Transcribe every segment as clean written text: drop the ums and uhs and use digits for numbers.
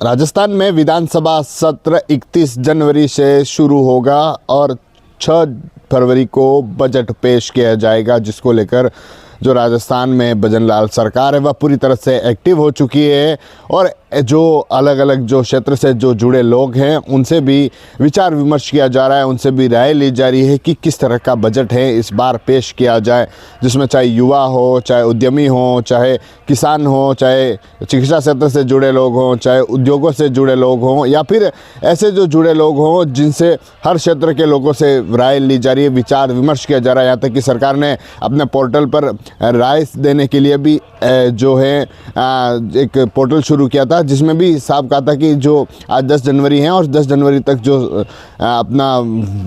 राजस्थान में विधानसभा सत्र 31 जनवरी से शुरू होगा और 6 फरवरी को बजट पेश किया जाएगा, जिसको लेकर जो राजस्थान में भजनलाल सरकार है वह पूरी तरह से एक्टिव हो चुकी है और जो अलग अलग जो क्षेत्र से जो जुड़े लोग हैं उनसे भी विचार विमर्श किया जा रहा है, उनसे भी राय ली जा रही है कि किस तरह का बजट है इस बार पेश किया जाए, जिसमें चाहे युवा हो, चाहे उद्यमी हो, चाहे किसान हो, चाहे चिकित्सा क्षेत्र से जुड़े लोग हों, चाहे उद्योगों से जुड़े लोग हों या फिर ऐसे जो जुड़े लोग हों जिनसे हर क्षेत्र के लोगों से राय ली जा रही है, विचार विमर्श किया जा रहा है। यहाँ तक कि सरकार ने अपने पोर्टल पर राय देने के लिए भी जो है एक पोर्टल शुरू किया था, जिसमें भी साफ कहा था कि जो आज 10 जनवरी है और 10 जनवरी तक जो अपना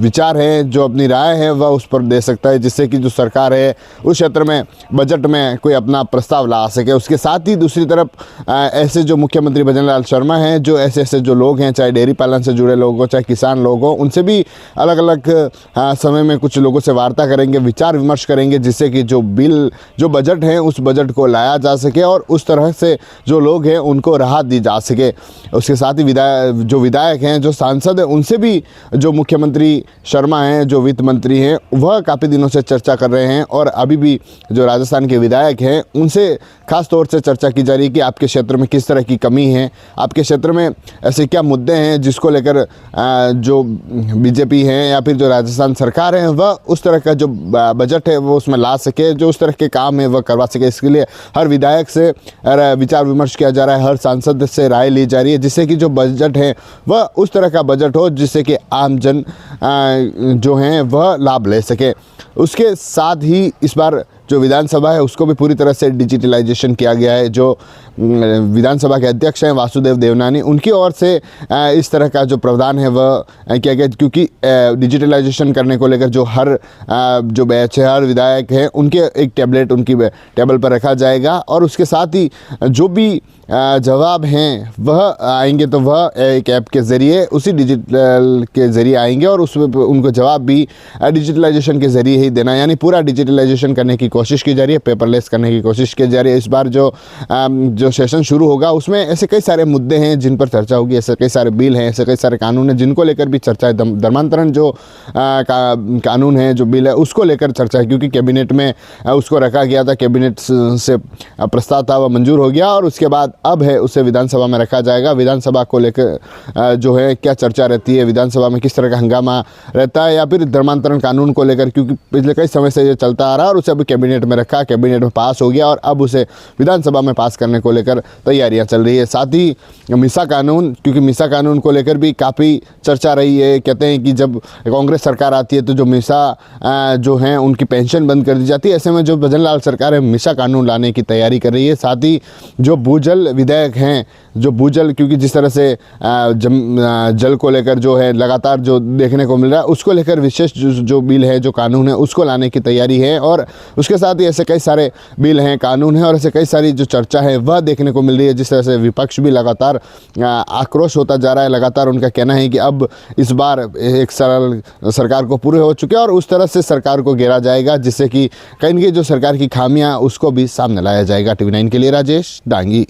विचार है, जो अपनी राय है वह उस पर दे सकता है, जिससे कि जो सरकार है उस क्षेत्र में बजट में कोई अपना प्रस्ताव ला सके। उसके साथ ही दूसरी तरफ ऐसे जो मुख्यमंत्री भजनलाल शर्मा हैं, जो ऐसे जो लोग हैं, चाहे डेयरी पालन से जुड़े लोग हो, चाहे किसान लोग हो, उनसे भी अलग अलग समय में कुछ लोगों से वार्ता करेंगे, विचार विमर्श करेंगे, जिससे कि जो बजट है उस बजट को लाया जा सके और उस तरह से जो लोग हैं उनको राहत दी जा सके। उसके साथ ही विधायक हैं, जो सांसद हैं, उनसे भी जो मुख्यमंत्री शर्मा हैं, जो वित्त मंत्री हैं, वह काफ़ी दिनों से चर्चा कर रहे हैं और अभी भी जो राजस्थान के विधायक हैं उनसे खास तौर से चर्चा की जा रही है कि आपके क्षेत्र में किस तरह की कमी है, आपके क्षेत्र में ऐसे क्या मुद्दे हैं जिसको लेकर जो बीजेपी है या फिर जो राजस्थान सरकार है वह उस तरह का जो बजट है वो उसमें ला सके, जो उस तरह के काम है वह करवा सके। इसके लिए हर विधायक से विचार विमर्श किया जा रहा है, हर सांसद से राय ली जा रही है, जिससे कि जो बजट है वह उस तरह का बजट हो जिससे कि आम जन जो हैं वह लाभ ले सके। उसके साथ ही इस बार जो विधानसभा है उसको भी पूरी तरह से डिजिटलाइजेशन किया गया है। जो विधानसभा के अध्यक्ष हैं वासुदेव देवनानी, उनकी ओर से इस तरह का जो प्रावधान है वह किया गया, क्योंकि डिजिटलाइजेशन करने को लेकर जो हर जो बैच है, हर विधायक है, उनके एक टैबलेट उनकी टेबल पर रखा जाएगा और उसके साथ ही जो भी जवाब हैं वह आएंगे तो वह एक ऐप के ज़रिए उसी डिजिटल के ज़रिए आएंगे और उसमें उनको जवाब भी डिजिटलाइजेशन के ज़रिए ही देना, यानी पूरा डिजिटलाइजेशन करने की कोशिश की जा रही है, पेपरलेस करने की कोशिश की जा रही है। इस बार जो सेशन शुरू होगा उसमें ऐसे कई सारे मुद्दे हैं जिन पर चर्चा होगी, ऐसे कई सारे बिल हैं, ऐसे कई सारे कानून हैं जिनको लेकर भी चर्चा है। धर्मांतरण जो कानून है, जो बिल है, उसको लेकर चर्चा है, क्योंकि कैबिनेट में उसको रखा गया था, कैबिनेट से प्रस्ताव था वह मंजूर हो गया और उसके बाद अब है उसे विधानसभा में रखा जाएगा। विधानसभा को लेकर जो है क्या चर्चा रहती है, विधानसभा में किस तरह का हंगामा रहता है, या फिर धर्मांतरण कानून को लेकर, क्योंकि पिछले कई समय से ये चलता आ रहा है और उसे अभी कैबिनेट में रखा, कैबिनेट में पास हो गया और अब उसे विधानसभा में पास करने को लेकर तैयारियां चल रही है। साथ ही मीसा कानून, क्योंकि मीसा कानून को लेकर भी काफ़ी चर्चा रही है। कहते हैं कि जब कांग्रेस सरकार आती है तो जो मीसा जो हैं उनकी पेंशन बंद कर दी जाती है, ऐसे में जो भजनलाल सरकार है मीसा कानून लाने की तैयारी कर रही है। साथ ही जो भूजल विधेयक हैं, जो भूजल, क्योंकि जिस तरह से जल को लेकर जो है लगातार जो देखने को मिल रहा है, उसको लेकर विशेष जो बिल है, जो कानून है, उसको लाने की तैयारी है और उसके साथ ही ऐसे कई सारे बिल हैं, कानून हैं और ऐसे कई सारी जो चर्चा है वह देखने को मिल रही है। जिस तरह से विपक्ष भी लगातार आक्रोश होता जा रहा है, लगातार उनका कहना है कि अब इस बार एक सरल सरकार को पूरे हो चुके हैं और उस तरह से सरकार को घेरा जाएगा, जिससे कि कहीं न कहीं जो सरकार की खामियां उसको भी सामने लाया जाएगा। TV9 के लिए राजेश डांगी।